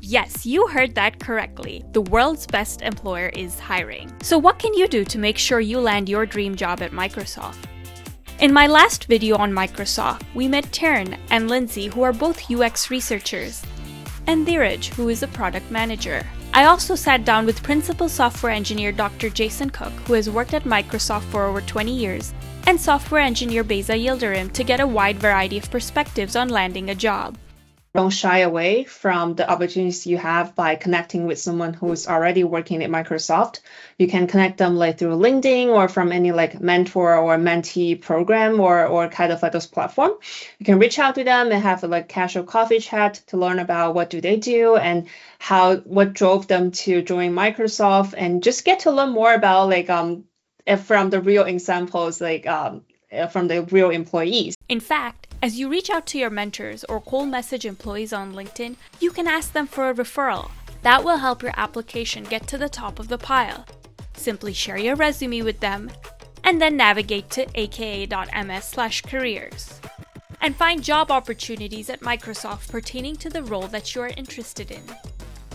Yes, you heard that correctly. The world's best employer is hiring. So what can you do to make sure you land your dream job at Microsoft? In my last video on Microsoft, we met Taryn and Linzi, who are both UX researchers, and Dheeraj, who is a product manager. I also sat down with principal software engineer Dr. Jason Cook, who has worked at Microsoft for over 20 years, and software engineer Beyza Yildirim to get a wide variety of perspectives on landing a job. Don't shy away from the opportunities you have by connecting with someone who's already working at Microsoft. You can connect them through LinkedIn or from any mentor or mentee program or kind of those platform. You can reach out to them and have a casual coffee chat to learn about what do they do and what drove them to join Microsoft, and just get to learn more about from the real examples, from the real employees. In fact, as you reach out to your mentors or cold message employees on LinkedIn, you can ask them for a referral. That will help your application get to the top of the pile. Simply share your resume with them and then navigate to aka.ms/careers and find job opportunities at Microsoft pertaining to the role that you are interested in.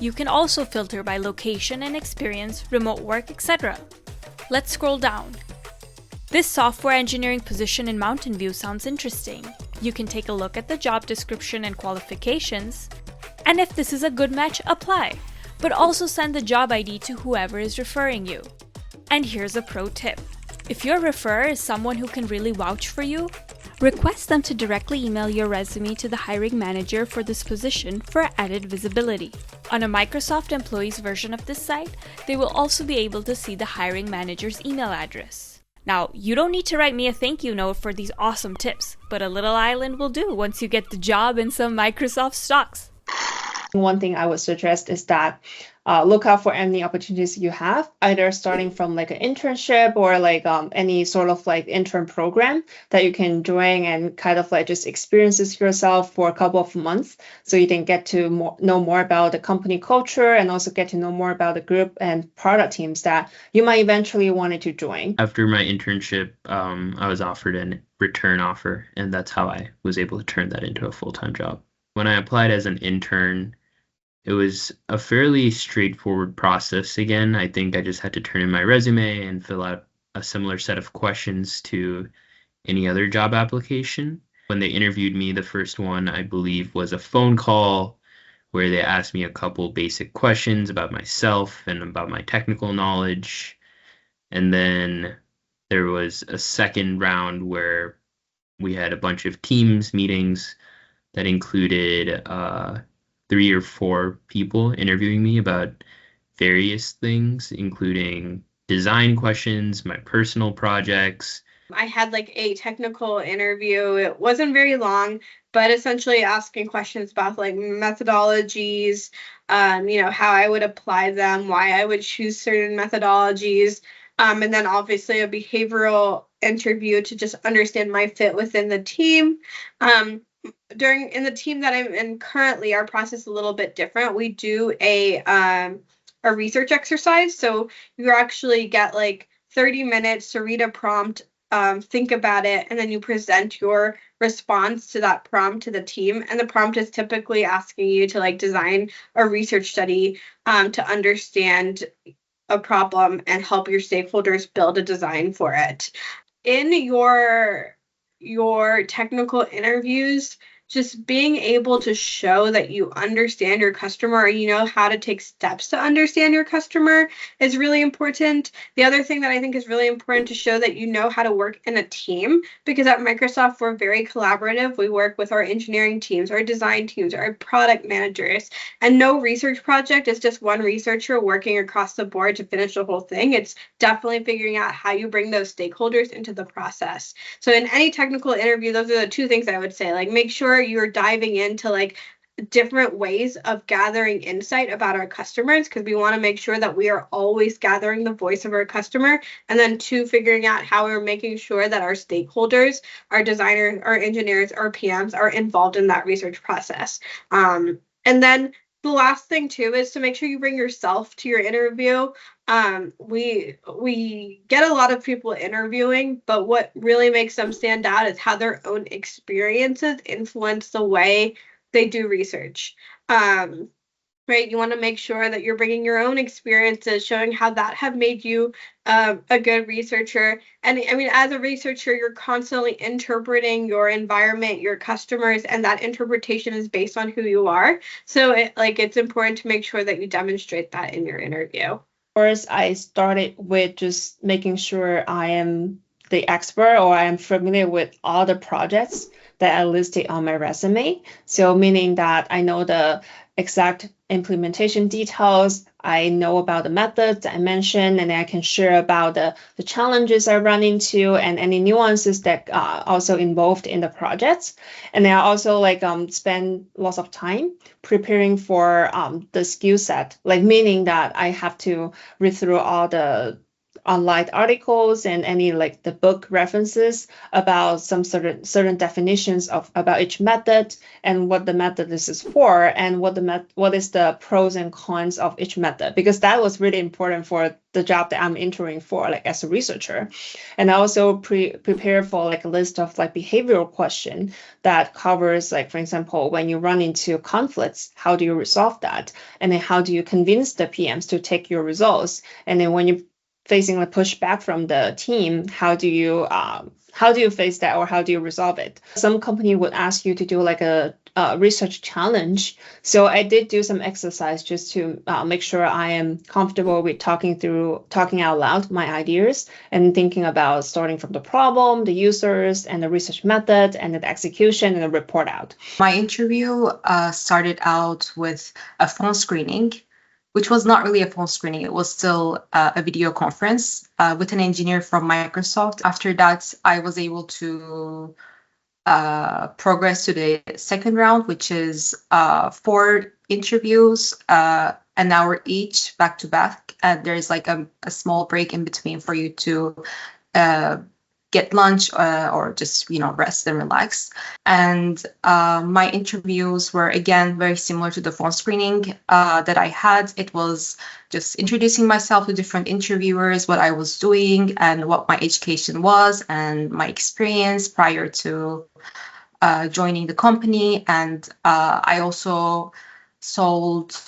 You can also filter by location and experience, remote work, etc. Let's scroll down. This software engineering position in Mountain View sounds interesting. You can take a look at the job description and qualifications, and if this is a good match, apply, but also send the job ID to whoever is referring you. And here's a pro tip. If your referrer is someone who can really vouch for you, request them to directly email your resume to the hiring manager for this position for added visibility. On a Microsoft Employees version of this site, they will also be able to see the hiring manager's email address. Now, you don't need to write me a thank you note for these awesome tips, but a little island will do once you get the job and some Microsoft stocks. One thing I would suggest is that look out for any opportunities you have, either starting from an internship or any sort of intern program that you can join and kind of just experiences yourself for a couple of months, so you can get to know more about the company culture and also get to know more about the group and product teams that you might eventually want to join. After my internship, I was offered a return offer, and that's how I was able to turn that into a full-time job. When I applied as an intern, it was a fairly straightforward process. Again, I think I just had to turn in my resume and fill out a similar set of questions to any other job application. When they interviewed me, the first one, I believe, was a phone call where they asked me a couple basic questions about myself and about my technical knowledge. And then there was a second round where we had a bunch of Teams meetings that included 3 or 4 people interviewing me about various things, including design questions, my personal projects. I had a technical interview. It wasn't very long, but essentially asking questions about methodologies, how I would apply them, why I would choose certain methodologies, and then obviously a behavioral interview to just understand my fit within the team. In the team that I'm in currently, our process is a little bit different. We do a research exercise. So you actually get 30 minutes to read a prompt, think about it, and then you present your response to that prompt to the team. And the prompt is typically asking you to design a research study to understand a problem and help your stakeholders build a design for it. In your technical interviews, just being able to show that you understand your customer or you know how to take steps to understand your customer is really important. The other thing that I think is really important to show that you know how to work in a team, because at Microsoft, we're very collaborative. We work with our engineering teams, our design teams, our product managers, and no research project is just one researcher working across the board to finish the whole thing. It's definitely figuring out how you bring those stakeholders into the process. So in any technical interview, those are the 2 things I would say. Make sure you're diving into different ways of gathering insight about our customers, because we want to make sure that we are always gathering the voice of our customer. And then 2, figuring out how we're making sure that our stakeholders, our designers, our engineers, our PMs are involved in that research process. And then the last thing too is to make sure you bring yourself to your interview. We get a lot of people interviewing, but what really makes them stand out is how their own experiences influence the way they do research. right? You want to make sure that you're bringing your own experiences, showing how that have made you a good researcher. And I mean, as a researcher, you're constantly interpreting your environment, your customers, and that interpretation is based on who you are. So it's important to make sure that you demonstrate that in your interview. First, I started with just making sure I am the expert or I am familiar with all the projects that I listed on my resume. So meaning that I know the exact implementation details, I know about the methods I mentioned, and I can share about the challenges I run into and any nuances that are also involved in the projects. And I also spend lots of time preparing for the skill set, meaning that I have to read through all the online articles and any the book references about some certain definitions about each method and what the method is for and what is the pros and cons of each method, because that was really important for the job that I'm entering for as a researcher. And I also prepare for a list of behavioral question that covers for example, when you run into conflicts, how do you resolve that? And then how do you convince the PMs to take your results? And then when you facing pushback from the team, how do you face that, or how do you resolve it? Some company would ask you to do a research challenge. So I did do some exercise just to make sure I am comfortable with talking out loud my ideas and thinking about starting from the problem, the users, and the research method, and the execution, and the report out. My interview started out with a phone screening, which was not really a phone screening. It was still a video conference with an engineer from Microsoft. After that, I was able to progress to the second round, which is 4 interviews, an hour each, back to back. And there's a small break in between for you to get lunch or just rest and relax. And my interviews were again very similar to the phone screening that I had. It was just introducing myself to different interviewers, what I was doing and what my education was and my experience prior to joining the company. And I also solved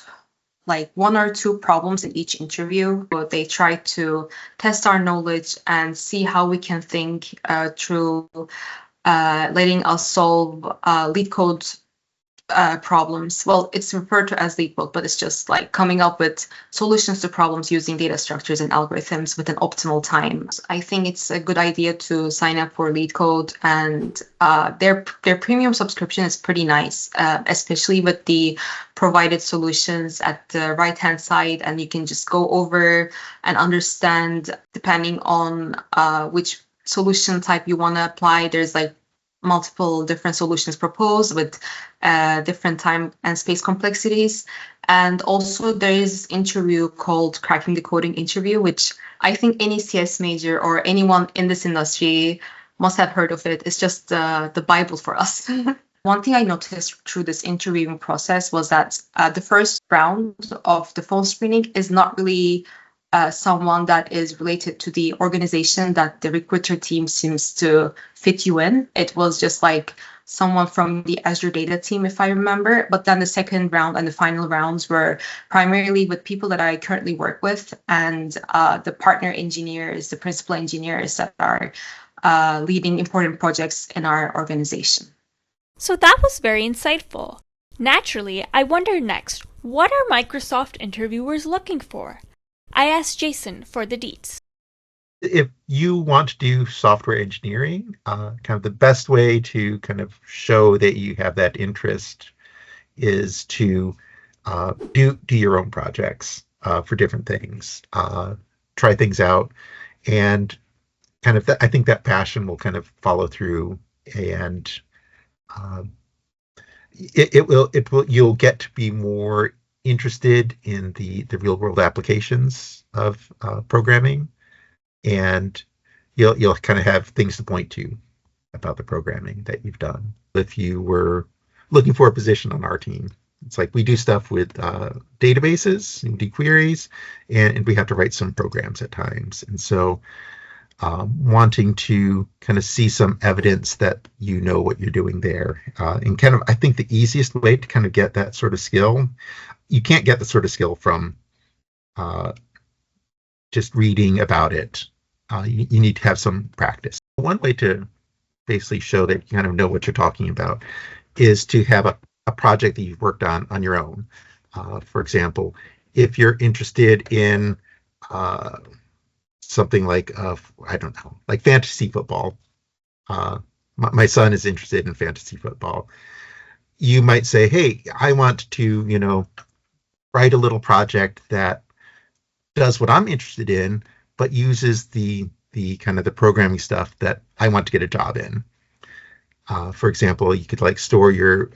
1 or 2 problems in each interview. They try to test our knowledge and see how we can think through letting us solve lead code problems. Well, it's referred to as lead code, but it's just coming up with solutions to problems using data structures and algorithms with an optimal time. I think it's a good idea to sign up for lead code, and their premium subscription is pretty nice, especially with the provided solutions at the right hand side, and you can just go over and understand depending on which solution type you want to apply. There's multiple different solutions proposed with different time and space complexities. And also there is interview called Cracking the Coding interview, which I think any CS major or anyone in this industry must have heard of it. It's just the Bible for us. One thing I noticed through this interviewing process was that the first round of the phone screening is not really someone that is related to the organization that the recruiter team seems to fit you in. It was just someone from the Azure data team, if I remember. But then the second round and the final rounds were primarily with people that I currently work with and the partner engineers, the principal engineers that are leading important projects in our organization. So that was very insightful. Naturally, I wonder next, what are Microsoft interviewers looking for? I asked Jason for the deets. If you want to do software engineering, kind of the best way to kind of show that you have that interest is to do your own projects for different things, try things out, and kind of I think that passion will kind of follow through, and it will you'll get to be more interested in the real world applications of programming, and you'll kind of have things to point to about the programming that you've done. If you were looking for a position on our team, it's we do stuff with databases and do queries, and we have to write some programs at times. And so wanting to kind of see some evidence that you know what you're doing there, and kind of I think the easiest way to kind of get that sort of skill you can't get the sort of skill from just reading about it. You need to have some practice. One way to basically show that you kind of know what you're talking about is to have a project that you've worked on your own. For example, if you're interested in something like, I don't know, like fantasy football. My son is interested in fantasy football. You might say, hey, I want to, write a little project that does what I'm interested in, but uses the kind of the programming stuff that I want to get a job in. For example, you could like store your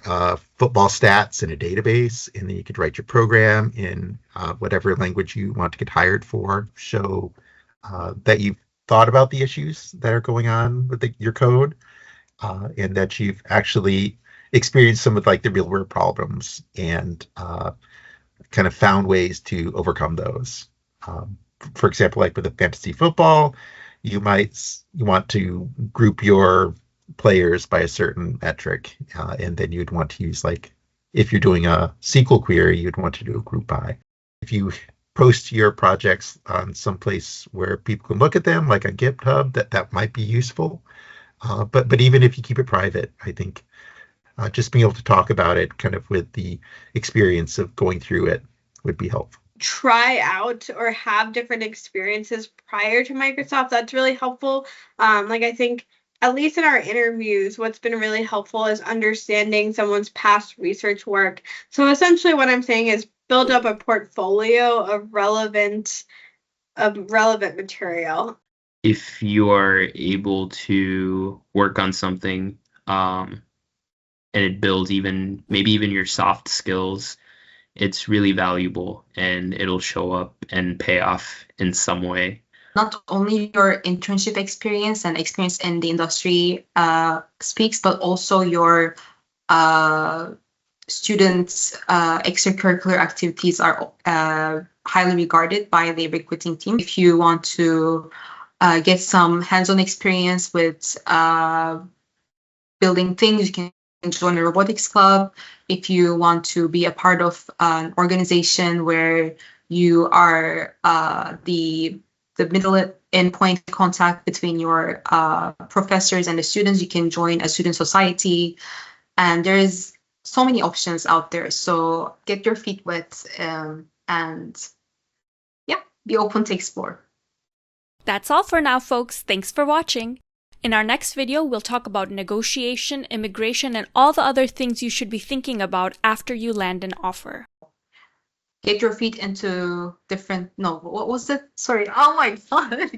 football stats in a database, and then you could write your program in whatever language you want to get hired for, show that you've thought about the issues that are going on with your code, and that you've actually experienced some of like the real world problems and kind of found ways to overcome those. For example, like with the fantasy football, you want to group your players by a certain metric, and then you'd want to use, like, if you're doing a SQL query, you'd want to do a group by. If you post your projects on some place where people can look at them, like on GitHub, that might be useful. But even if you keep it private, I think just being able to talk about it kind of with the experience of going through it would be helpful. Try out or have different experiences prior to Microsoft. That's really helpful. I think at least in our interviews, what's been really helpful is understanding someone's past research work. So essentially what I'm saying is build up a portfolio of relevant material. If you are able to work on something and it builds maybe even your soft skills, it's really valuable and it'll show up and pay off in some way. Not only your internship experience and experience in the industry speaks, but also your students' extracurricular activities are highly regarded by the recruiting team. If you want to get some hands-on experience with building things, you can join a robotics club. If you want to be a part of an organization where you are the middle end point contact between your professors and the students, you can join a student society. And there's so many options out there. So get your feet wet and be open to explore. That's all for now, folks. Thanks for watching. In our next video, we'll talk about negotiation, immigration, and all the other things you should be thinking about after you land an offer. Get your feet into what was it? Sorry. Oh my God.